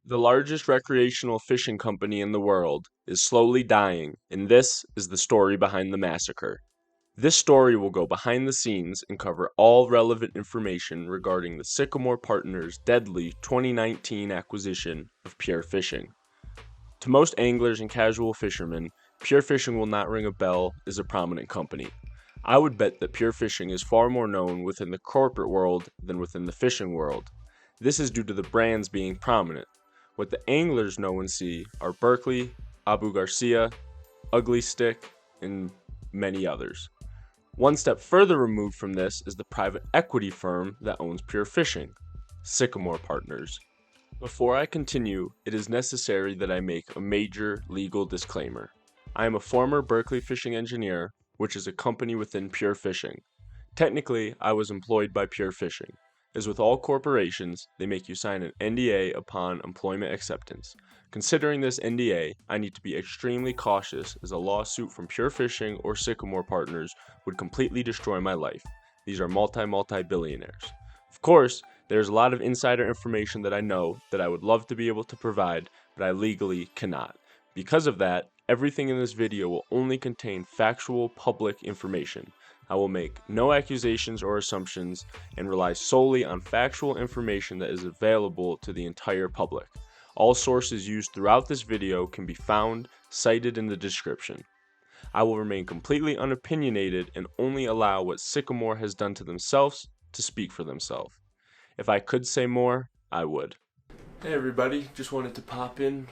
The largest recreational fishing company in the world is slowly dying, and this is the story behind the massacre. This story will go behind the scenes and cover all relevant information regarding the Sycamore Partners' deadly 2019 acquisition of Pure Fishing. To most anglers and casual fishermen, Pure Fishing will not ring a bell as a prominent company. I would bet that Pure Fishing is far more known within the corporate world than within the fishing world. This is due to the brands being prominent. What the anglers know and see are Berkeley, Abu Garcia, Ugly Stick, and many others. One step further removed from this is the private equity firm that owns Pure Fishing, Sycamore Partners. Before I continue, it is necessary that I make a major legal disclaimer. I am a former Berkeley fishing engineer, which is a company within Pure Fishing. Technically, I was employed by Pure Fishing. As with all corporations, they make you sign an NDA upon employment acceptance. Considering this NDA, I need to be extremely cautious as a lawsuit from Pure Fishing or Sycamore Partners would completely destroy my life. These are multi-billionaires. Of course, there's a lot of insider information that I know that I would love to be able to provide, but I legally cannot. Because of that, everything in this video will only contain factual public information. I will make no accusations or assumptions and rely solely on factual information that is available to the entire public. All sources used throughout this video can be found cited in the description. I will remain completely unopinionated and only allow what Sycamore has done to themselves to speak for themselves. If I could say more, I would. Hey everybody, just wanted to pop in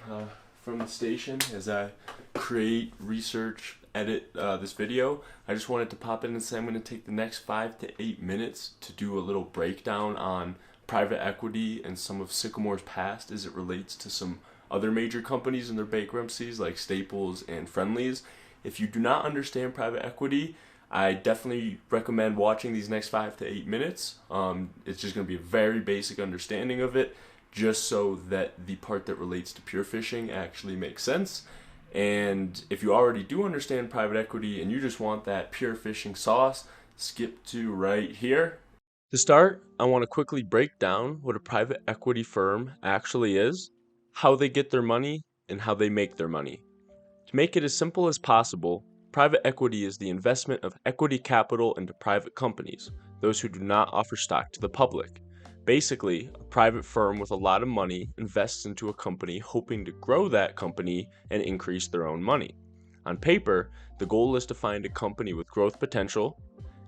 from the station as I create, research, edit this video. I just wanted to pop in and say I'm going to take the next 5 to 8 minutes to do a little breakdown on private equity and some of Sycamore's past as it relates to some other major companies and their bankruptcies like Staples and Friendly's. If you do not understand private equity, I definitely recommend watching these next 5 to 8 minutes. It's just going to be a very basic understanding of it, just so that the part that relates to Pure Fishing actually makes sense. And if you already do understand private equity and you just want that Pure Fishing sauce, skip to right here. To start, I want to quickly break down what a private equity firm actually is, how they get their money, and how they make their money. To make it as simple as possible, private equity is the investment of equity capital into private companies, those who do not offer stock to the public. Basically, a private firm with a lot of money invests into a company hoping to grow that company and increase their own money. On paper, the goal is to find a company with growth potential,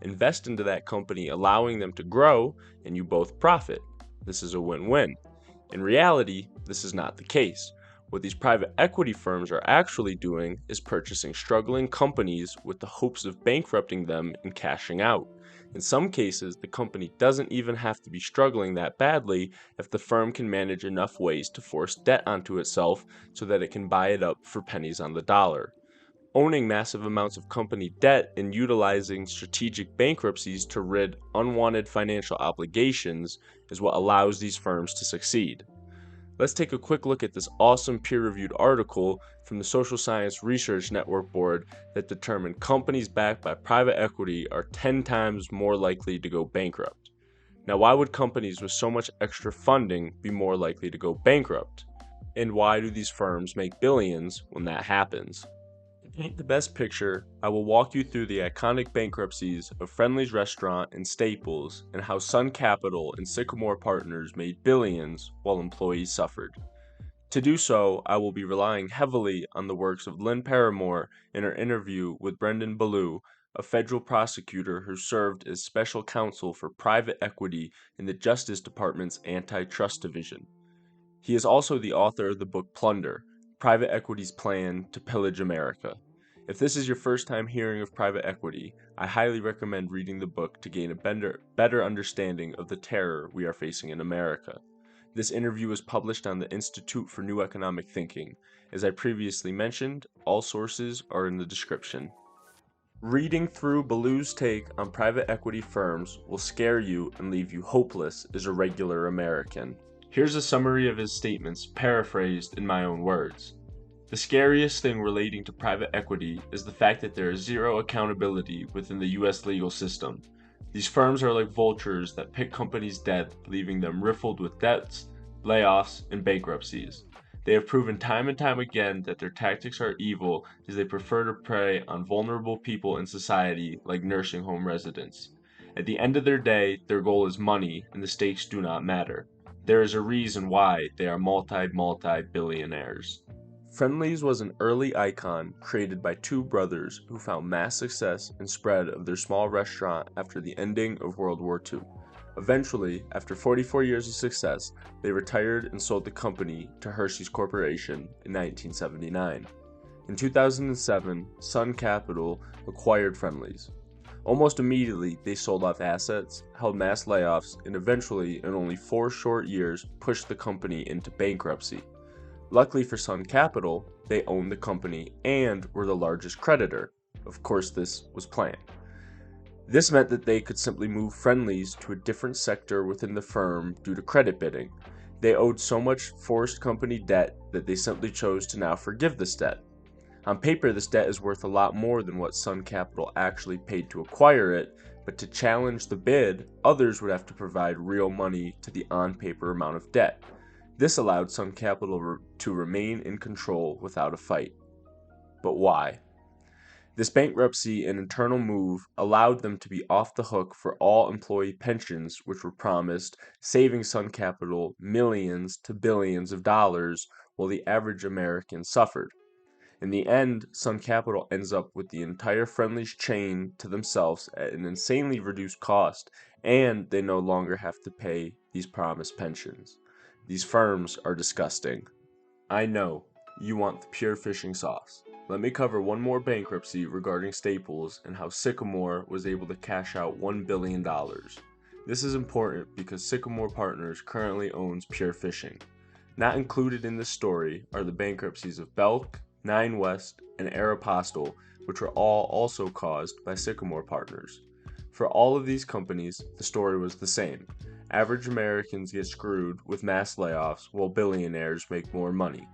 invest into that company allowing them to grow, and you both profit. This is a win-win. In reality, this is not the case. What these private equity firms are actually doing is purchasing struggling companies with the hopes of bankrupting them and cashing out. In some cases, the company doesn't even have to be struggling that badly if the firm can manage enough ways to force debt onto itself so that it can buy it up for pennies on the dollar. Owning massive amounts of company debt and utilizing strategic bankruptcies to rid unwanted financial obligations is what allows these firms to succeed. Let's take a quick look at this awesome peer-reviewed article from the Social Science Research Network board that determined companies backed by private equity are 10 times more likely to go bankrupt. Now, why would companies with so much extra funding be more likely to go bankrupt? And why do these firms make billions when that happens? To paint the best picture, I will walk you through the iconic bankruptcies of Friendly's Restaurant and Staples and how Sun Capital and Sycamore Partners made billions while employees suffered. To do so, I will be relying heavily on the works of Lynn Paramore in her interview with Brendan Ballou, a federal prosecutor who served as special counsel for private equity in the Justice Department's Antitrust Division. He is also the author of the book Plunder, Private Equity's Plan to Pillage America. If this is your first time hearing of private equity, I highly recommend reading the book to gain a better understanding of the terror we are facing in America. This interview was published on the Institute for New Economic Thinking. As I previously mentioned, all sources are in the description. Reading through Ballou's take on private equity firms will scare you and leave you hopeless as a regular American. Here's a summary of his statements, paraphrased in my own words. The scariest thing relating to private equity is the fact that there is zero accountability within the US legal system. These firms are like vultures that pick companies dead, leaving them riddled with debts, layoffs, and bankruptcies. They have proven time and time again that their tactics are evil as they prefer to prey on vulnerable people in society like nursing home residents. At the end of their day, their goal is money and the stakes do not matter. There is a reason why they are multi-billionaires. Friendly's was an early icon created by two brothers who found mass success and spread of their small restaurant after the ending of World War II. Eventually, after 44 years of success, they retired and sold the company to Hershey's Corporation in 1979. In 2007, Sun Capital acquired Friendly's. Almost immediately, they sold off assets, held mass layoffs, and eventually, in only 4 short years, pushed the company into bankruptcy. Luckily for Sun Capital, they owned the company and were the largest creditor. Of course, this was planned. This meant that they could simply move Friendly's to a different sector within the firm due to credit bidding. They owed so much forced company debt that they simply chose to now forgive this debt. On paper, this debt is worth a lot more than what Sun Capital actually paid to acquire it, but to challenge the bid, others would have to provide real money to the on-paper amount of debt. This allowed Sun Capital to remain in control without a fight. But why? This bankruptcy and internal move allowed them to be off the hook for all employee pensions which were promised, saving Sun Capital millions to billions of dollars while the average American suffered. In the end, Sun Capital ends up with the entire Friendly's chain to themselves at an insanely reduced cost, and they no longer have to pay these promised pensions. These firms are disgusting. I know, you want the pure fishing sauce. Let me cover one more bankruptcy regarding Staples and how Sycamore was able to cash out $1 billion. This is important because Sycamore Partners currently owns Pure Fishing. Not included in this story are the bankruptcies of Belk, Nine West, and Aeropostale, which were all also caused by Sycamore Partners. For all of these companies, the story was the same. Average Americans get screwed with mass layoffs while billionaires make more money.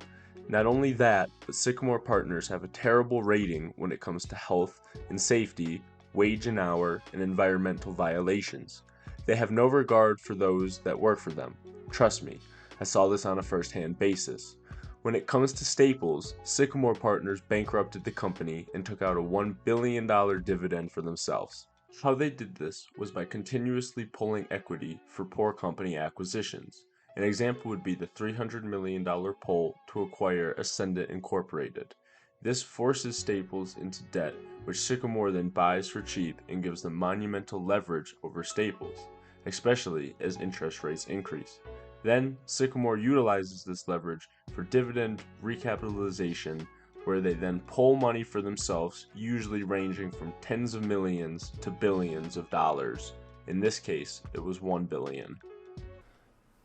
Not only that, but Sycamore Partners have a terrible rating when it comes to health and safety, wage and hour, and environmental violations. They have no regard for those that work for them. Trust me, I saw this on a first-hand basis. When it comes to Staples, Sycamore Partners bankrupted the company and took out a $1 billion dividend for themselves. How they did this was by continuously pulling equity for poor company acquisitions. An example would be the $300 million pull to acquire Ascendant Incorporated. This forces Staples into debt, which Sycamore then buys for cheap and gives them monumental leverage over Staples, especially as interest rates increase. Then, Sycamore utilizes this leverage for dividend recapitalization, where they then pull money for themselves, usually ranging from tens of millions to billions of dollars. In this case, it was $1 billion.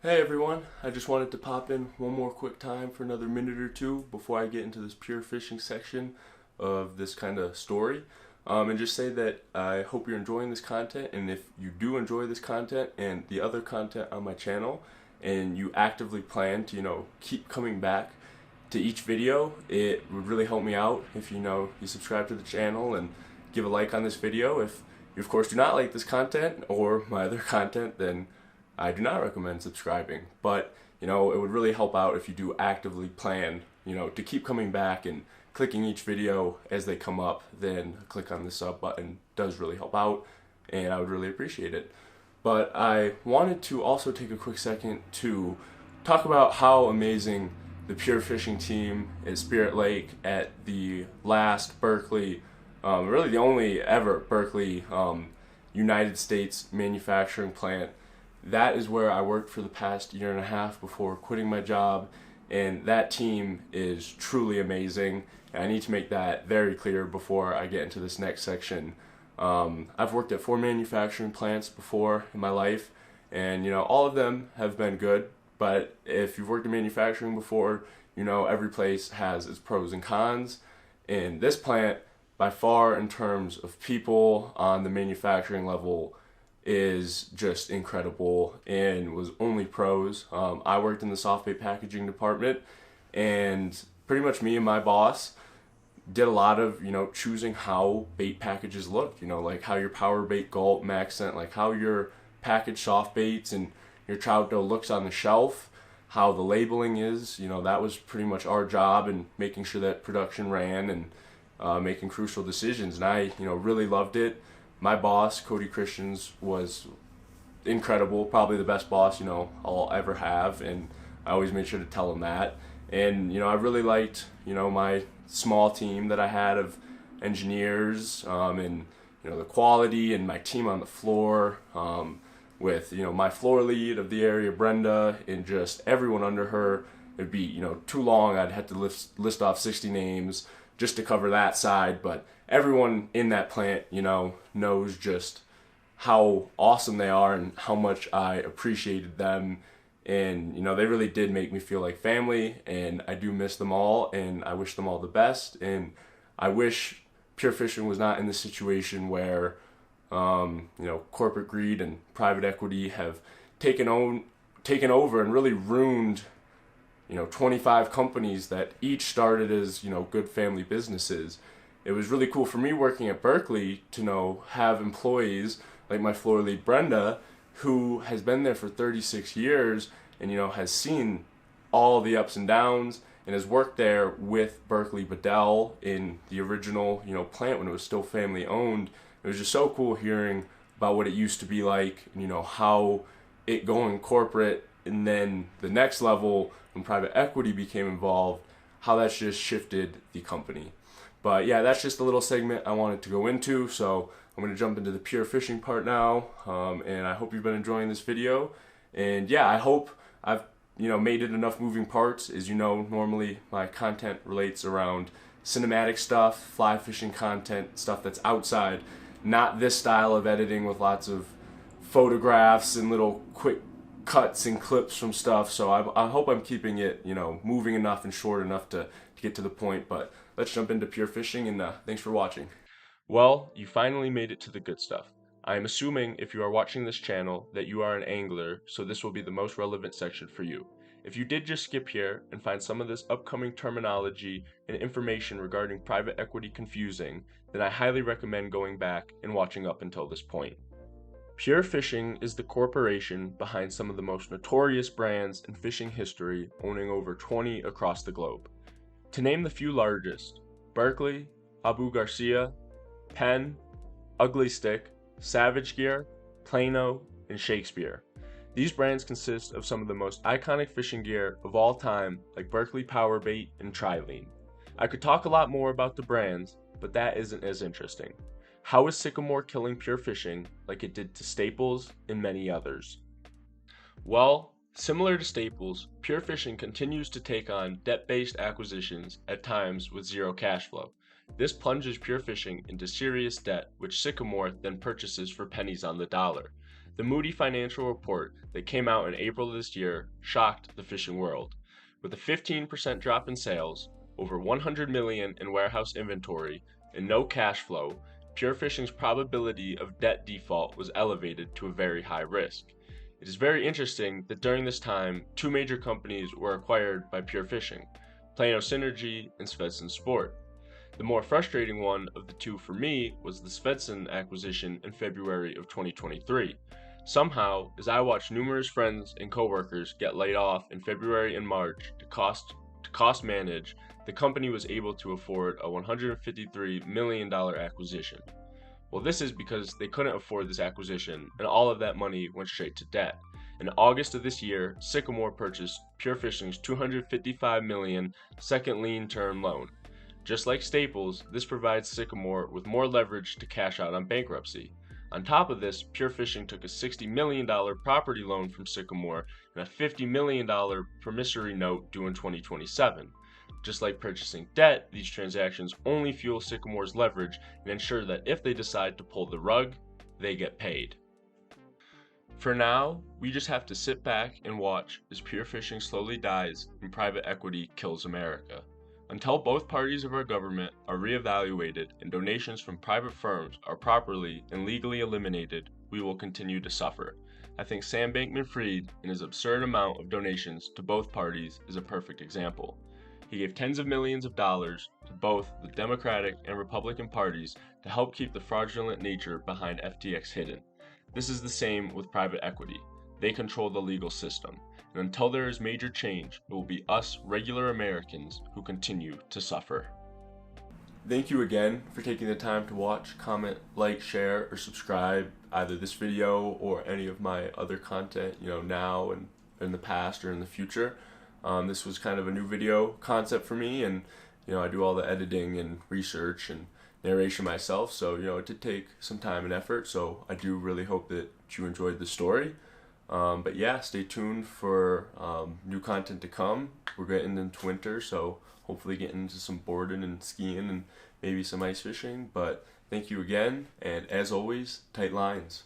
Hey everyone, I just wanted to pop in one more quick time for another minute or two before I get into this pure fishing section of this kind of story. And just say that I hope you're enjoying this content, and if you do enjoy this content and the other content on my channel, and you actively plan to, keep coming back to each video, it would really help me out if you subscribe to the channel and give a like on this video. If you of course do not like this content or my other content, then I do not recommend subscribing. But it would really help out if you do actively plan to keep coming back and clicking each video as they come up. Then click on the sub button does really help out, and I would really appreciate it. But I wanted to also take a quick second to talk about how amazing the pure fishing team at Spirit Lake at the last Berkeley, really the only ever Berkeley United States manufacturing plant. That is where I worked for the past year and a half before quitting my job, and that team is truly amazing. And I need to make that very clear before I get into this next section. I've worked at 4 manufacturing plants before in my life, and all of them have been good. But if you've worked in manufacturing before, every place has its pros and cons. And this plant, by far in terms of people on the manufacturing level, is just incredible and was only pros. I worked in the soft bait packaging department, and pretty much me and my boss did a lot of, choosing how bait packages look, like how your power bait, gulp, max scent, like how your packaged soft baits and your trout dough looks on the shelf. how the labeling is. That was pretty much our job, and making sure that production ran, and making crucial decisions. And I, really loved it. My boss, Cody Christians, was incredible, probably the best boss, I'll ever have, and I always made sure to tell him that. And, I really liked, my small team that I had of engineers, and, the quality, and my team on the floor, with, my floor lead of the area, Brenda, and just everyone under her. It'd be, too long. I'd have to list off 60 names just to cover that side, but everyone in that plant, knows just how awesome they are and how much I appreciated them. And, they really did make me feel like family, and I do miss them all, and I wish them all the best. And I wish Pure Fishing was not in the situation where, corporate greed and private equity have taken over and really ruined, 25 companies that each started as, good family businesses. It was really cool for me working at Berkeley to have employees like my floor lead Brenda, who has been there for 36 years and has seen all the ups and downs, and has worked there with Berkeley Bedell in the original plant when it was still family owned. It was just so cool hearing about what it used to be like, and how it going corporate, and then the next level when private equity became involved, how that's just shifted the company. But yeah, that's just a little segment I wanted to go into. So I'm going to jump into the pure fishing part now, and I hope you've been enjoying this video. And yeah, I hope I've made it enough moving parts. As normally my content relates around cinematic stuff, fly fishing content, stuff that's outside, not this style of editing with lots of photographs and little quick cuts and clips from stuff. So I hope I'm keeping it moving enough and short enough to get to the point. But let's jump into pure fishing, and thanks for watching. Well, you finally made it to the good stuff. I am assuming if you are watching this channel that you are an angler, so this will be the most relevant section for you. If you did just skip here and find some of this upcoming terminology and information regarding private equity confusing, then I highly recommend going back and watching up until this point. Pure Fishing is the corporation behind some of the most notorious brands in fishing history, owning over 20 across the globe. To name the few largest: Berkeley, Abu Garcia, Penn, Ugly Stick, Savage Gear, Plano, and Shakespeare. These brands consist of some of the most iconic fishing gear of all time, like Berkeley Power Bait and Trilene. I could talk a lot more about the brands, but that isn't as interesting. How is Sycamore killing Pure Fishing like it did to Staples and many others? Well, similar to Staples, Pure Fishing continues to take on debt-based acquisitions, at times with zero cash flow. This plunges Pure Fishing into serious debt, which Sycamore then purchases for pennies on the dollar. The Moody financial report that came out in April of this year shocked the fishing world. With a 15% drop in sales, over $100 million in warehouse inventory, and no cash flow, Pure Fishing's probability of debt default was elevated to a very high risk. It is very interesting that during this time, two major companies were acquired by Pure Fishing, Plano Synergy and Svensson Sport. The more frustrating one of the two for me was the Svensson acquisition in February of 2023. Somehow, as I watched numerous friends and coworkers get laid off in February and March to cost manage, the company was able to afford a $153 million acquisition. Well, this is because they couldn't afford this acquisition, and all of that money went straight to debt. In August of this year, Sycamore purchased Pure Fishing's $255 million second lien term loan. Just like Staples, this provides Sycamore with more leverage to cash out on bankruptcy. On top of this, Pure Fishing took a $60 million property loan from Sycamore and a $50 million promissory note due in 2027. Just like purchasing debt, these transactions only fuel Sycamore's leverage and ensure that if they decide to pull the rug, they get paid. For now, we just have to sit back and watch as Pure Fishing slowly dies and private equity kills America. Until both parties of our government are reevaluated and donations from private firms are properly and legally eliminated, we will continue to suffer. I think Sam Bankman-Fried and his absurd amount of donations to both parties is a perfect example. He gave tens of millions of dollars to both the Democratic and Republican parties to help keep the fraudulent nature behind FTX hidden. This is the same with private equity. They control the legal system. And until there is major change, it will be us regular Americans who continue to suffer. Thank you again for taking the time to watch, comment, like, share, or subscribe either this video or any of my other content, now and in the past or in the future. This was kind of a new video concept for me, and I do all the editing and research and narration myself, so it did take some time and effort, so I do really hope that you enjoyed the story. But yeah, stay tuned for new content to come. We're getting into winter, so hopefully getting into some boarding and skiing and maybe some ice fishing. But thank you again, and as always, tight lines.